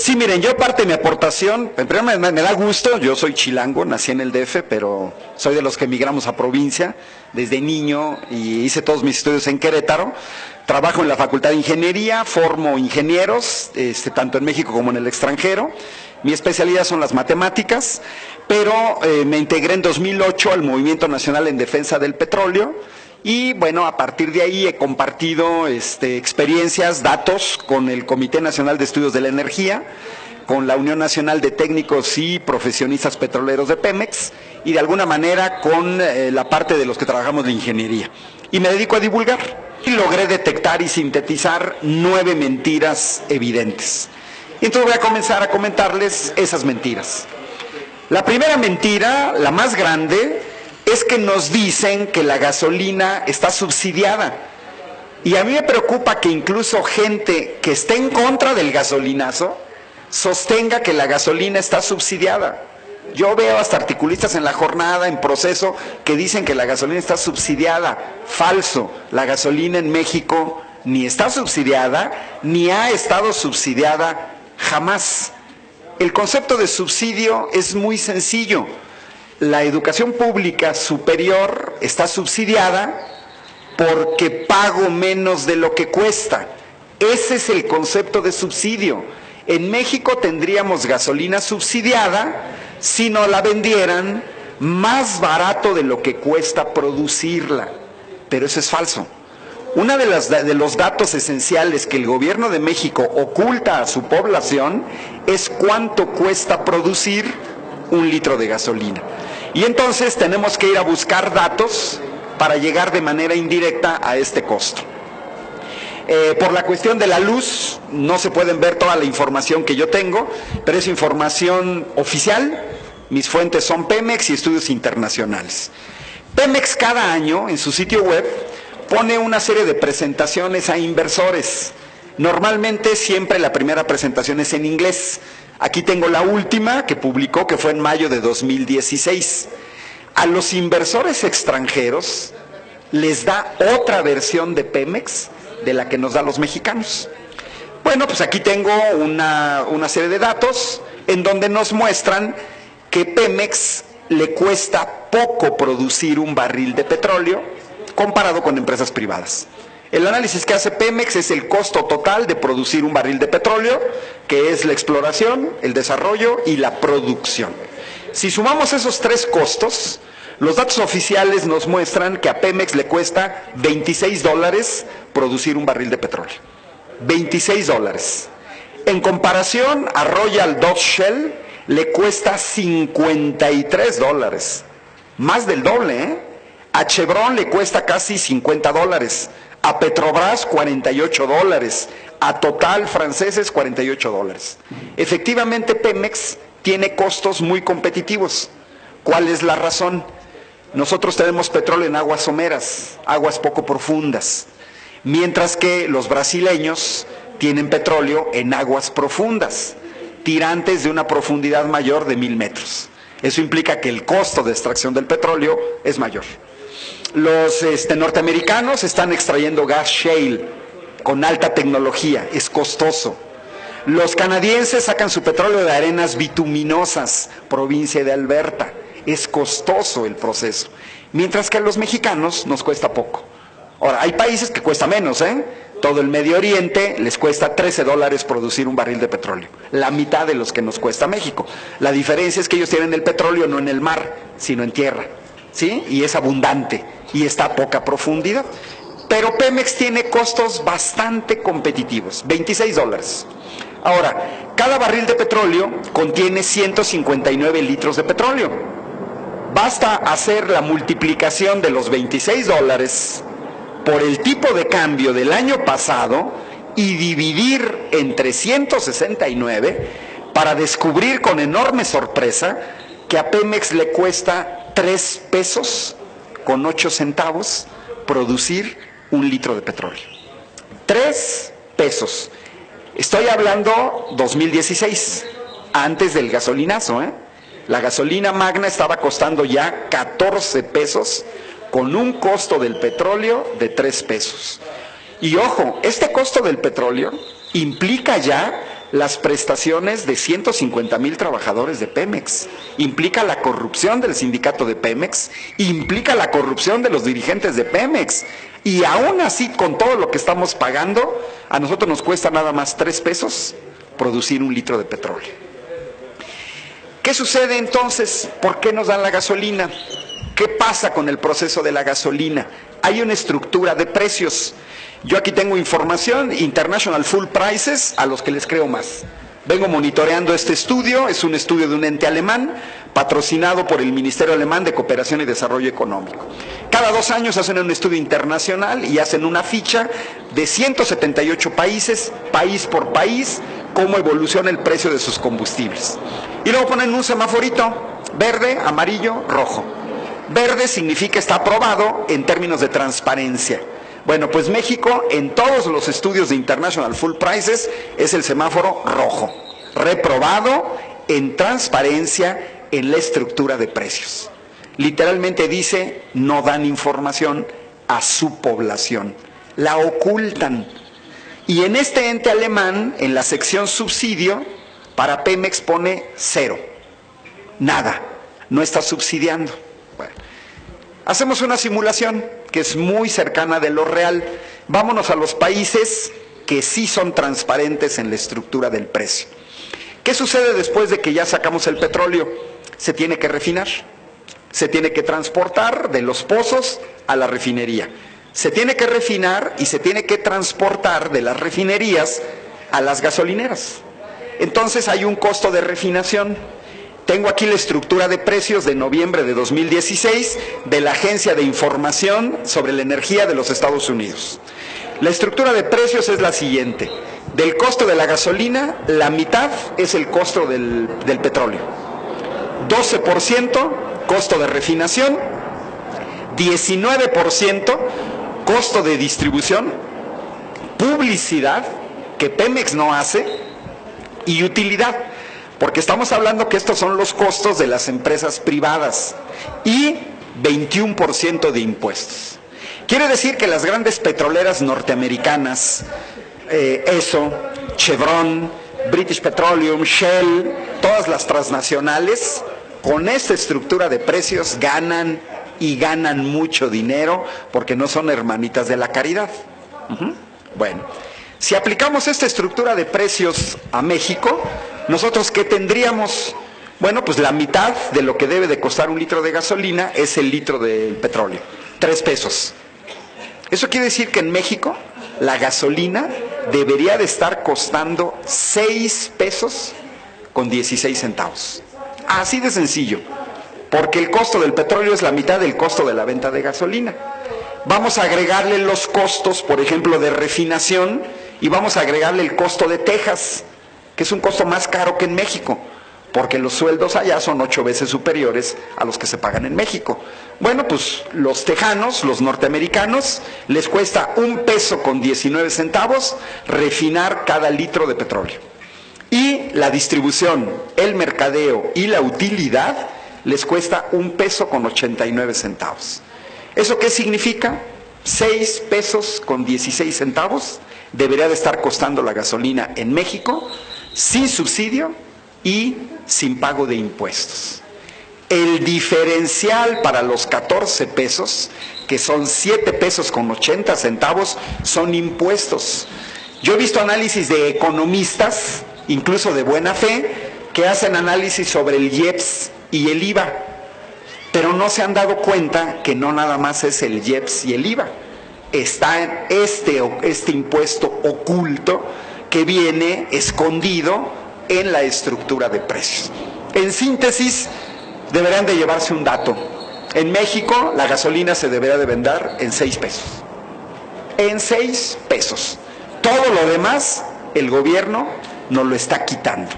Sí, miren, yo parte de mi aportación, primero me da gusto, yo soy chilango, nací en el DF, pero soy de los que emigramos a provincia desde niño y hice todos mis estudios en Querétaro. Trabajo en la Facultad de Ingeniería, formo ingenieros, tanto en México como en el extranjero. Mi especialidad son las matemáticas, pero me integré en 2008 al Movimiento Nacional en Defensa del Petróleo. Y bueno, a partir de ahí he compartido experiencias, datos con el Comité Nacional de Estudios de la Energía, con la Unión Nacional de Técnicos y Profesionistas Petroleros de Pemex y de alguna manera con la parte de los que trabajamos de ingeniería. Y me dedico a divulgar. Y logré detectar y sintetizar 9 mentiras evidentes. Y entonces voy a comenzar a comentarles esas mentiras. La primera mentira, la más grande, es que nos dicen que la gasolina está subsidiada. Y a mí me preocupa que incluso gente que esté en contra del gasolinazo sostenga que la gasolina está subsidiada. Yo veo hasta articulistas en La Jornada, en Proceso, que dicen que la gasolina está subsidiada. Falso. La gasolina en México ni está subsidiada, ni ha estado subsidiada jamás. El concepto de subsidio es muy sencillo. La educación pública superior está subsidiada porque pago menos de lo que cuesta. Ese es el concepto de subsidio. En México tendríamos gasolina subsidiada si no la vendieran más barato de lo que cuesta producirla. Pero eso es falso. Uno de los datos esenciales que el gobierno de México oculta a su población es cuánto cuesta producir un litro de gasolina. Y entonces tenemos que ir a buscar datos para llegar de manera indirecta a este costo. Por la cuestión de la luz, no se pueden ver toda la información que yo tengo, pero es información oficial. Mis fuentes son Pemex y estudios internacionales. Pemex cada año en su sitio web pone una serie de presentaciones a inversores. Normalmente siempre la primera presentación es en inglés. Aquí tengo la última que publicó, que fue en mayo de 2016. A los inversores extranjeros les da otra versión de Pemex de la que nos da a los mexicanos. Bueno, pues aquí tengo una serie de datos en donde nos muestran que Pemex le cuesta poco producir un barril de petróleo comparado con empresas privadas. El análisis que hace Pemex es el costo total de producir un barril de petróleo, que es la exploración, el desarrollo y la producción. Si sumamos esos 3 costos, los datos oficiales nos muestran que a Pemex le cuesta $26 producir un barril de petróleo. $26. En comparación a Royal Dutch Shell le cuesta $53. Más del doble, ¿eh? A Chevron le cuesta casi $50. A Petrobras $48, a Total franceses $48. Efectivamente Pemex tiene costos muy competitivos. ¿Cuál es la razón? Nosotros tenemos petróleo en aguas someras, aguas poco profundas, mientras que los brasileños tienen petróleo en aguas profundas, tirantes de una profundidad mayor de 1000 metros. Eso implica que el costo de extracción del petróleo es mayor. Los norteamericanos están extrayendo gas shale con alta tecnología, es costoso. Los canadienses sacan su petróleo de arenas bituminosas, provincia de Alberta, es costoso el proceso. Mientras que a los mexicanos nos cuesta poco. Ahora, hay países que cuesta menos, ¿eh? Todo el Medio Oriente les cuesta $13 producir un barril de petróleo, la mitad de los que nos cuesta México. La diferencia es que ellos tienen el petróleo no en el mar, sino en tierra, ¿sí? Y es abundante y está a poca profundidad. Pero Pemex tiene costos bastante competitivos, $26. Ahora, cada barril de petróleo contiene 159 litros de petróleo. Basta hacer la multiplicación de los $26 por el tipo de cambio del año pasado y dividir entre 169 para descubrir con enorme sorpresa que a Pemex le cuesta 3 pesos con 8 centavos producir un litro de petróleo. 3 pesos. Estoy hablando 2016, antes del gasolinazo, ¿eh? La gasolina magna estaba costando ya 14 pesos con un costo del petróleo de 3 pesos. Y ojo, este costo del petróleo implica ya las prestaciones de 150,000 trabajadores de Pemex, implica la corrupción del sindicato de Pemex, implica la corrupción de los dirigentes de Pemex, y aún así, con todo lo que estamos pagando, a nosotros nos cuesta nada más 3 pesos producir 1 litro de petróleo. ¿Qué sucede entonces? ¿Por qué nos dan la gasolina? ¿Qué pasa con el proceso de la gasolina? Hay una estructura de precios. Yo aquí tengo información, International Fuel Prices, a los que les creo más. Vengo monitoreando este estudio, es un estudio de un ente alemán, patrocinado por el Ministerio Alemán de Cooperación y Desarrollo Económico. Cada 2 años hacen un estudio internacional y hacen una ficha de 178 países, país por país, cómo evoluciona el precio de sus combustibles. Y luego ponen un semaforito, verde, amarillo, rojo. Verde significa está aprobado en términos de transparencia. Bueno, pues México en todos los estudios de International Fuel Prices es el semáforo rojo, reprobado en transparencia en la estructura de precios. Literalmente dice, no dan información a su población, la ocultan. Y en este ente alemán, en la sección subsidio, para Pemex pone 0, nada, no está subsidiando. Bueno, hacemos una simulación que es muy cercana de lo real. Vámonos a los países que sí son transparentes en la estructura del precio. ¿Qué sucede después de que ya sacamos el petróleo? Se tiene que refinar, se tiene que transportar de los pozos a la refinería. Se tiene que refinar y se tiene que transportar de las refinerías a las gasolineras. Entonces hay un costo de refinación. Tengo aquí la estructura de precios de noviembre de 2016 de la Agencia de Información sobre la Energía de los Estados Unidos. La estructura de precios es la siguiente. Del costo de la gasolina, la mitad es el costo del petróleo. 12% costo de refinación, 19% costo de distribución, publicidad, que Pemex no hace, y utilidad. Porque estamos hablando que estos son los costos de las empresas privadas y 21% de impuestos. Quiere decir que las grandes petroleras norteamericanas, Esso, Chevron, British Petroleum, Shell, todas las transnacionales, con esta estructura de precios ganan y ganan mucho dinero porque no son hermanitas de la caridad. Bueno, si aplicamos esta estructura de precios a México, ¿nosotros qué tendríamos? Bueno, pues la mitad de lo que debe de costar 1 litro de gasolina es el litro de petróleo, 3 pesos. Eso quiere decir que en México la gasolina debería de estar costando 6 pesos con 16 centavos. Así de sencillo, porque el costo del petróleo es la mitad del costo de la venta de gasolina. Vamos a agregarle los costos, por ejemplo, de refinación, y vamos a agregarle el costo de Texas, que es un costo más caro que en México, porque los sueldos allá son 8 veces superiores a los que se pagan en México. Bueno, pues los tejanos, los norteamericanos, les cuesta 1 peso con 19 centavos refinar cada litro de petróleo. Y la distribución, el mercadeo y la utilidad les cuesta 1 peso con 89 centavos. ¿Eso qué significa? 6 pesos con 16 centavos debería de estar costando la gasolina en México, sin subsidio y sin pago de impuestos. El diferencial para los 14 pesos, que son 7 pesos con 80 centavos, son impuestos. Yo he visto análisis de economistas, incluso de buena fe, que hacen análisis sobre el IEPS y el IVA, pero no se han dado cuenta que no nada más es el IEPS y el IVA. Está este impuesto oculto que viene escondido en la estructura de precios. En síntesis, deberán de llevarse un dato. En México, la gasolina se deberá de vender en 6 pesos. En 6 pesos. Todo lo demás, el gobierno nos lo está quitando.